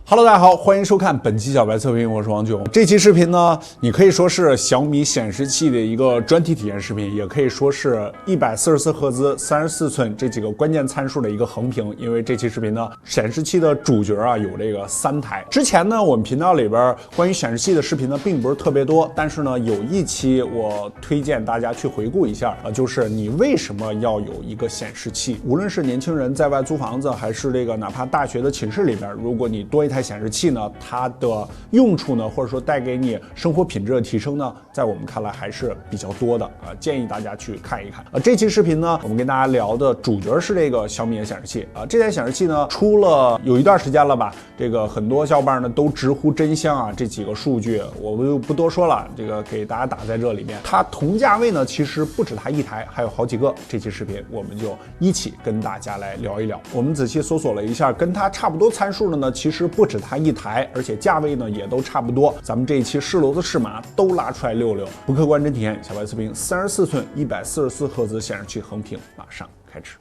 Hello， 大家好，欢迎收看本期小白测评，我是王炯。这期视频呢，你可以说是小米显示器的一个专题体验视频，也可以说是144赫兹、34寸这几个关键参数的一个横评。因为这期视频呢，显示器的主角啊有这个3台。之前呢，我们频道里边关于显示器的视频呢，并不是特别多，但是呢，有一期我推荐大家去回顾一下啊，就是你为什么要有一个显示器？无论是年轻人在外租房子，还是这个哪怕大学的寝室里边，如果你多一台显示器呢，它的用处呢，或者说带给你生活品质的提升呢，在我们看来还是比较多的啊，建议大家去看一看。这期视频呢，我们跟大家聊的主角是这个小米的显示器啊。这台显示器呢，出了有一段时间了吧，这个很多小伙伴呢都直呼真香啊，这几个数据我就不多说了，这个给大家打在这里面。它同价位呢，其实不止它一台，还有好几个。这期视频我们就一起跟大家来聊一聊。我们仔细搜索了一下，跟它差不多参数的呢，其实不止它一台，而且价位呢也都差不多。咱们这一期试骡子试马都拉出来溜溜，不客观真体验，小白测评34寸144赫兹显示器横屏马上开始。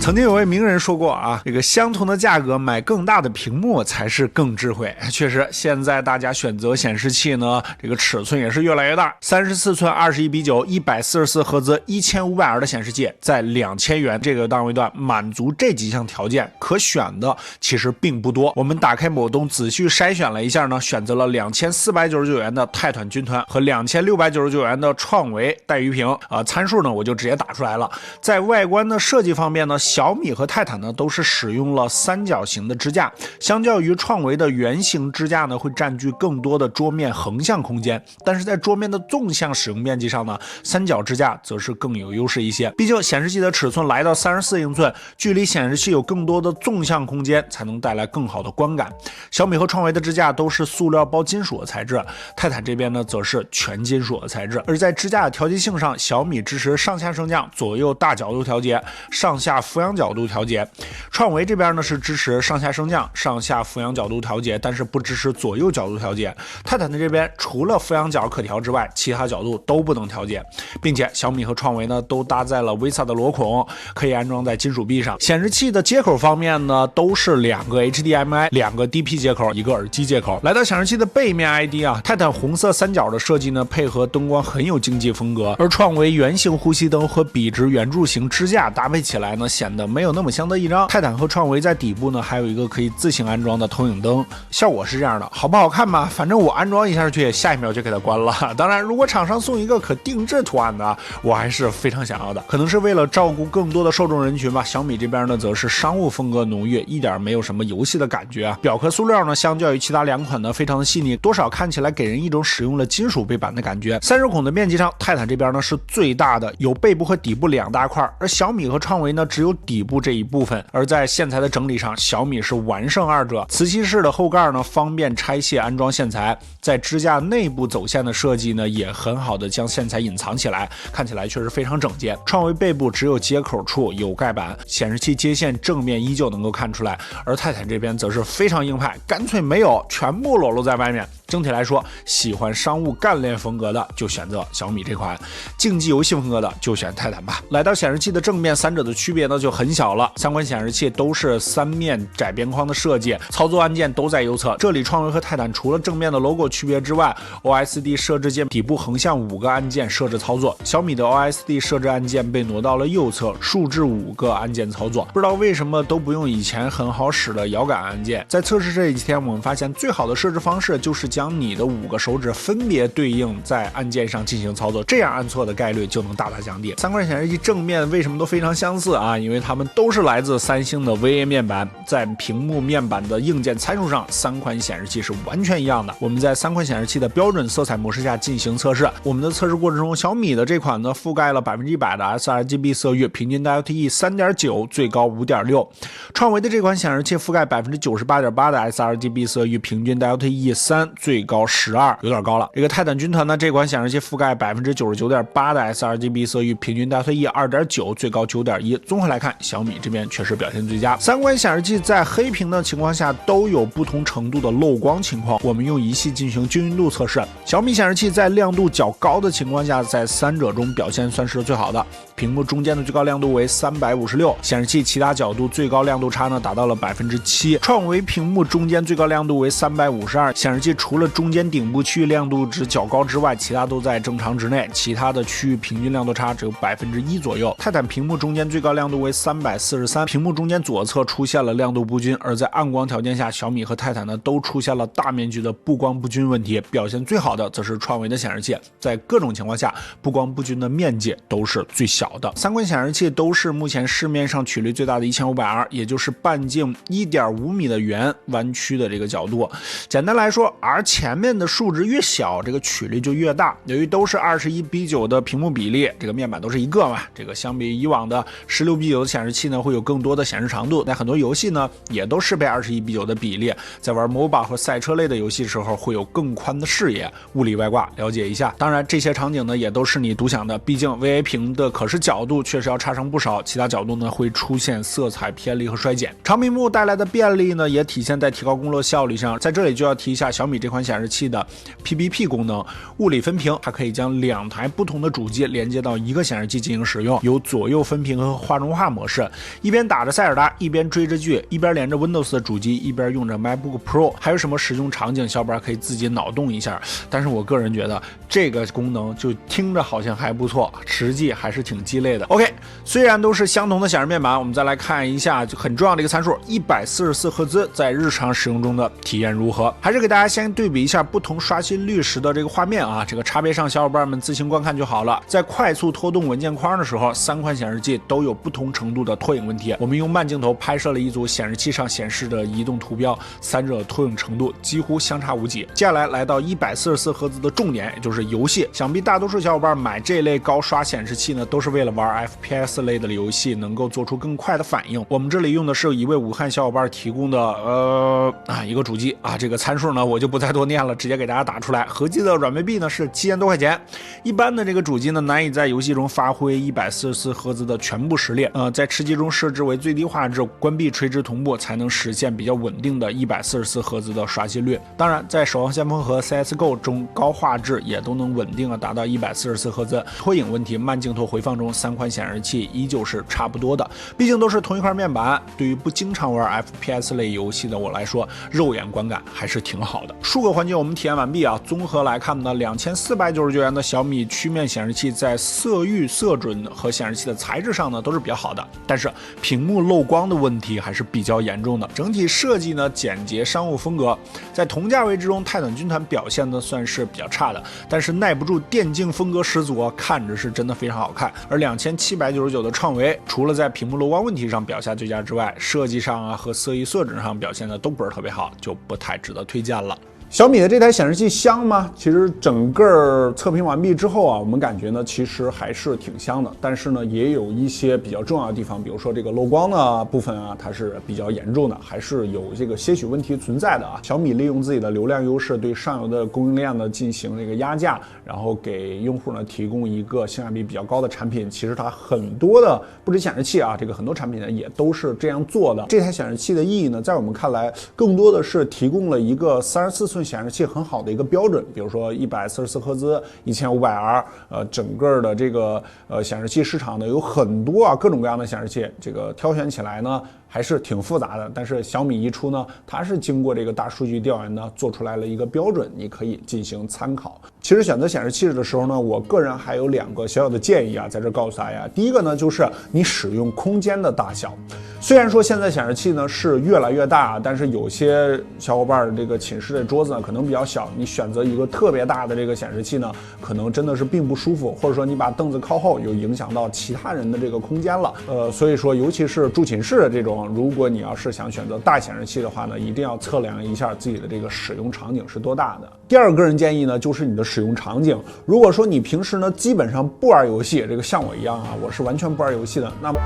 曾经有位名人说过啊，这个相同的价格买更大的屏幕才是更智慧。确实，现在大家选择显示器呢，这个尺寸也是越来越大。34寸21:9 144赫兹1500R 的显示器，在2000元这个档位段满足这几项条件，可选的其实并不多。我们打开某东仔细筛选了一下呢，选择了2499元的泰坦军团和2699元的创维带鱼屏参数呢我就直接打出来了。在外观的设计方面呢，小米和泰坦呢都是使用了三角形的支架，相较于创维的圆形支架呢，会占据更多的桌面横向空间，但是在桌面的纵向使用面积上呢，三角支架则是更有优势一些。毕竟显示器的尺寸来到34英寸，距离显示器有更多的纵向空间，才能带来更好的观感。小米和创维的支架都是塑料包金属的材质，泰坦这边呢则是全金属的材质。而在支架的调节性上，小米支持上下升降、左右大角度调节、上下俯仰角度调节。创维这边呢是支持上下升降、上下俯仰角度调节，但是不支持左右角度调节。泰坦的这边除了俯仰角可调之外，其他角度都不能调节，并且小米和创维呢都搭载了 VESA 的螺孔，可以安装在金属臂上。显示器的接口方面呢，都是2个 HDMI、2个 DP 接口、1个耳机接口。来到显示器的背面 ID 啊，泰坦红色三角的设计呢，配合灯光很有竞技风格，而创维圆形呼吸灯和笔直圆柱形支架搭配起来呢，显得没有那么相得益彰。泰坦和创维在底部呢，还有一个可以自行安装的投影灯，效果是这样的，好不好看吧？反正我安装一下去，下一秒就给它关了。当然，如果厂商送一个可定制图案的，我还是非常想要的。可能是为了照顾更多的受众人群吧，小米这边呢则是商务风格浓郁，一点没有什么游戏的感觉啊。表壳塑料呢，相较于其他2款呢，非常的细腻，多少看起来给人一种使用了金属背板的感觉。散热孔的面积上，泰坦这边呢是最大的，有背部和底部2大块，而小米和创维呢只有底部这一部分。而在线材的整理上，小米是完胜二者。磁吸式的后盖呢，方便拆卸安装线材，在支架内部走线的设计呢，也很好的将线材隐藏起来，看起来确实非常整洁。创维背部只有接口处有盖板，显示器接线正面依旧能够看出来，而泰坦这边则是非常硬派，干脆没有，全部裸露在外面。整体来说，喜欢商务干练风格的就选择小米这款，竞技游戏风格的就选泰坦吧。来到显示器的正面，三者的区别呢就很小了。3款显示器都是3面窄边框的设计，操作按键都在右侧。这里创维和泰坦除了正面的 logo 区别之外， OSD 设置键底部横向5个按键设置操作，小米的 OSD 设置按键被挪到了右侧，竖置5个按键操作。不知道为什么都不用以前很好使的摇杆按键。在测试这几天，我们发现最好的设置方式就是将你的5个手指分别对应在按键上进行操作，这样按错的概率就能大大降低。3款显示器正面为什么都非常相似啊？因为它们都是来自三星的 VA 面板，在屏幕面板的硬件参数上，3款显示器是完全一样的。我们在3款显示器的标准色彩模式下进行测试，我们的测试过程中，小米的这款呢覆盖了100%的 sRGB 色域，平均 LTE 3.9， 最高5.6。创维的这款显示器覆盖98.8%的 sRGB 色域，平均 LTE 3，最高12，有点高了。这个泰坦军团呢，这款显示器覆盖99.8%的 sRGB 色域，平均 LTE 2.9，最高9.1。综合来看，小米这边确实表现最佳。3款显示器在黑屏的情况下都有不同程度的漏光情况，我们用仪器进行均匀度测试。小米显示器在亮度较高的情况下，在3者中表现算是最好的。屏幕中间的最高亮度为356，显示器其他角度最高亮度差呢达到了7%。创维屏幕中间最高亮度为352，显示器除了中间顶部区域亮度值较高之外，其他都在正常值内，其他的区域平均亮度差只有1%左右。泰坦屏幕中间最高亮度为343，屏幕中间左侧出现了亮度不均，而在暗光条件下，小米和泰坦呢都出现了大面积的布光不均问题。表现最好的则是创维的显示器，在各种情况下，布光不均的面积都是最小的。三款显示器都是目前市面上曲率最大的 1500R， 也就是半径 1.5 米的圆弯曲的这个角度。简单来说 ，R 前面的数值越小，这个曲率就越大。由于都是21:9的屏幕比例，这个面板都是一个嘛，这个相比以往的16:9的显示器呢，会有更多的显示长度。但很多游戏呢，也都适配21:9的比例，在玩 MOBA 和赛车类的游戏时候，会有更宽的视野，物理外挂了解一下。当然，这些场景呢，也都是你独享的，毕竟 VA 屏的可视角度确实要差上不少，其他角度呢会出现色彩偏离和衰减。长屏幕带来的便利呢，也体现在提高工作效率上。在这里就要提一下小米这款显示器的 PBP 功能，物理分屏，它可以将2台不同的主机连接到一个显示器进行使用，有左右分屏和画中画模式，一边打着塞尔达，一边追着剧，一边连着 Windows 的主机，一边用着 MacBook Pro。还有什么使用场景，小伙伴可以自己脑洞一下。但是我个人觉得这个功能就听着好像还不错，实际还是挺鸡肋的。OK， 虽然都是相同的显示面板，我们再来看一下很重要的一个参数144赫兹在日常使用中的体验如何。还是给大家先对比一下不同刷新率时的这个画面啊，这个差别上小伙伴们自行观看就好了。在快速拖动文件框的时候，3款显示器都有不同程度的拖影问题。我们用慢镜头拍摄了一组显示器上显示的移动图标，三者拖影程度几乎相差无几。接下来来到144赫兹的重点，也就是游戏。想必大多数小伙伴买这类高刷显示器呢，都是为了玩 FPS 类的游戏能够做出更快的反应。我们这里用的是一位武汉小伙伴提供的一个主机啊，这个参数呢我就不再多念了，直接给大家打出来。合计的软妹币呢是7000多块钱。一般的这个主机呢难以在游戏中发挥144赫兹的全部实力，在吃鸡中设置为最低画质，关闭垂直同步才能实现比较稳定的144赫兹的刷新率。当然，在守望先锋和 CSGO 中，高画质也都能稳定的达到144赫兹。拖影问题、慢镜头回放中，3款显示器依旧是差不多的，毕竟都是同一块面板。对于不经常玩 FPS 类游戏的我来说，肉眼观感还是挺好的。数个环节我们体验完毕啊，综合来看呢，2499元的小米曲面显示器在色域、色准和显示器的材质上呢都是比较好的，但是屏幕漏光的问题还是比较严重的。整体设计呢简洁商务风格，在同价位之中，泰坦军团表现的算是比较差的，但是耐不住电竞风格十足，看着是真的非常好看。而2799的创维，除了在屏幕漏光问题上表现最佳之外，设计上啊和色域色准上表现的都不是特别好，就不太值得推荐了。小米的这台显示器香吗？其实整个测评完毕之后啊，我们感觉呢，其实还是挺香的。但是呢，也有一些比较重要的地方，比如说这个漏光的部分啊，它是比较严重的，还是有这个些许问题存在的啊。小米利用自己的流量优势，对上游的供应链呢进行这个压价，然后给用户呢提供一个性价比比较高的产品。其实它很多的不止显示器啊，这个很多产品呢也都是这样做的。这台显示器的意义呢，在我们看来，更多的是提供了一个34寸显示器很好的一个标准，比如说144赫兹、1500R，整个的这个显示器市场呢有很多啊各种各样的显示器，这个挑选起来呢还是挺复杂的。但是小米一出呢，它是经过这个大数据调研呢做出来了一个标准，你可以进行参考。其实选择显示器的时候呢，我个人还有2个小小的建议啊，在这告诉大家。第一个呢，就是你使用空间的大小。虽然说现在显示器呢是越来越大，但是有些小伙伴这个寝室的桌子呢可能比较小，你选择一个特别大的这个显示器呢，可能真的是并不舒服，或者说你把凳子靠后，有影响到其他人的这个空间了。所以说，尤其是住寝室的这种，如果你要是想选择大显示器的话呢，一定要测量一下自己的这个使用场景是多大的。第二个个人建议呢，就是你的使用场景。如果说你平时呢基本上不玩游戏，这个像我一样啊，我是完全不玩游戏的，那么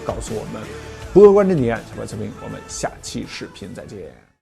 告诉我们不客观之点。小白测评，我们下期视频再见。